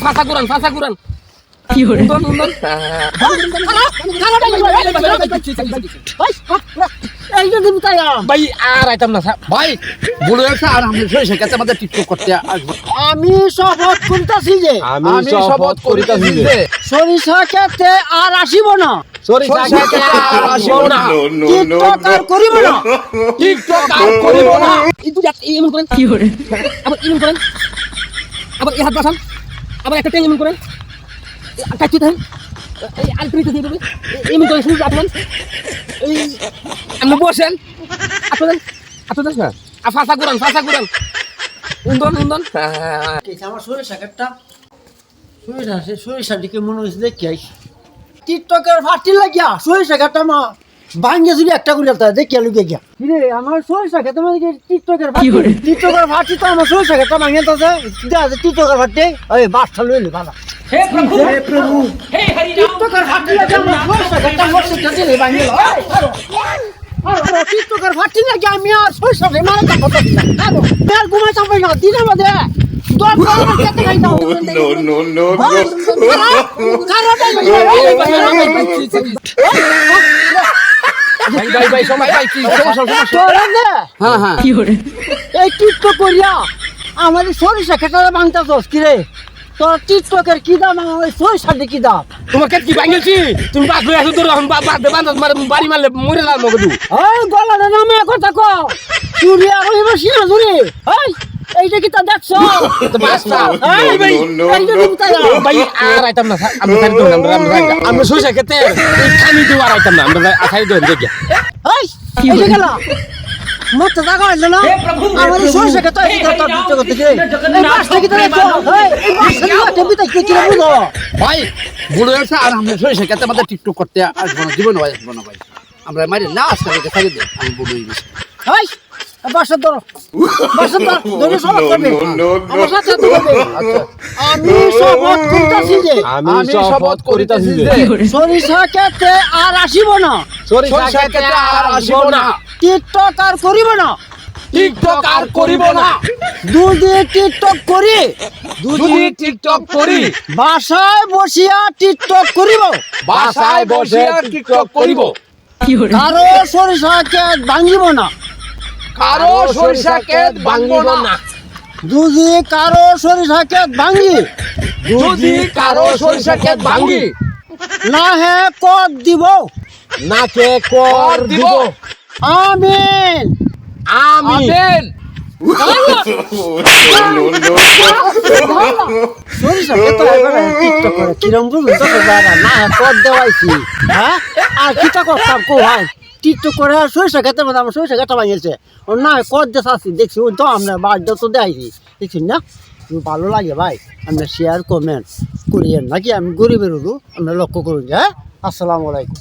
ফাঁসা কুরান কি হরে ভাই আর আইতাম না ভাই বলে আছে আর আমি সরিষা ক্ষেতে আমাদের টিকটক করতে আসবো। আমি শপথ করিতাছি যে আমি শপথ করিতাছি যে সরিষা ক্ষেতে আর আসিব না, সরিষা ক্ষেতে আর আসিব না, টিকটক আর করিব না। টিকটক আর করিব না। কিন্তু এমন করেন, কি হরে আবার এমন করেন, আবার এই হাত বাসান, আবার একটা টেন এমন করেন, কাটতে থাকেন, এই আলপিনিতে দিয়ে দেবে, এমন করে শুরু রাখবেন। এই আপনি বসেন আপনাদের না ফাঁসা কুরান উন্দন আমার সরিষা ক্ষেতটা সরিষা দিকে মনে হয়েছে দেখি টিকটকের ফাটি লাগিয়া সরিষা ক্ষেতটা মা ভাঙ্গে যদি একটা করে দেখিয়া লুকে গিয়া কিরে আমার সরিষা ক্ষেতের মধ্যে টিকটকের ফাটি, টিকটকের ফাটি তো আমার সরিষা ক্ষেতটা ভাঙে তো টিকটকের ফাটি ওই বাসটা লইলে ভালো। হে প্রভু হে হরি রাম টিকটকের ফাটি লাগে আমার সরিষা ক্ষেতটা মরছে দিলে ভাঙে টিকটকের ফাটি লাগে আমি আর সরিষা রে মারা যাবো আর ঘুমাই চাপাই না দিনের মধ্যে ভাই সময় ভাই কি কি হরে এই টিকটক করিয়া আমার সরিষা খেটারে ভাঙতা দোষ কিরে তোর টিকটকের কি দাম আমার সরিষার কি দাম তোমার ক্ষেত কি ভাঙেছি তুমি বাদ হয়ে আসো তোর এখন বাড়ি মারলে মরে লাল মগদু এই গলাটা নামে কথা কো চুরি আর হইব সিনা চুরি এই এইটা কি তা দেখছো এই ভাই এইটা কি তা ভাই আর আইতাম না আমরা সারি দোন আমরা সরিষা ক্ষেতে এই খানি দিও আর আইতাম না আমরা সারি দোন দেখি এই এইটা গেল মত জায়গা হইল না আমার সরিষা খেতে এই কথা টিকটক করতে যে এই মাছটা কি দেখছো এই মাছটা বিতে কি কি বুঝো ভাই বলে আছে আর আমরা সরিষা ক্ষেতে আমাদের টিকটক করতে আসবো না জীবন হয় আসবো না ভাই আমরা মারি না আসতে সারি দে আমি বলি এই বাসা ধরো ধরে সব করবে আমার সাথে তো করবে আমি শপথ করিতাছি যে আমি শপথ করিতাছি যে সরিষা ক্ষেতে আর আসিব না, সরিষা ক্ষেতে আর আসিব না, টিকটক আর করিব না, টিকটক আর করিব না, যদি টিকটক করি বাসায় বসিয়া টিকটক করিব, বাসায় বসে টিকটক করিব, কি হরে কারো সরিষা ক্ষেত ভাঙিব না, কারো সরিষা ক্ষেত ভাঙিব না, যদি কারো সরিষা ক্ষেত ভাঙি, যদি কারো সরিষা ক্ষেত ভাঙি না হে কর দিব, নাকে কর দিব, আমিন আমিন। সরিষা ক্ষেত টিকটক করে কিরম বুঝুন তো না হে কর দেওয়াইছি হ্যাঁ আর কিটা করতাম কো ভাই টিকটক করে সরিষা ক্ষেতে মধ্যে আমার সরিষা ক্ষেতটা ভাঙিয়েছে ও না কর দিয়ে আসছি দেখছি ওই তো আমরা বাড়িতে তো দেখাইছি দেখছি না ভালো লাগে ভাই আমরা শেয়ার কমেন্ট করিয়েন নাকি আমি গরিবের আমরা লক্ষ্য করুন হ্যাঁ। আসসালামু আলাইকুম।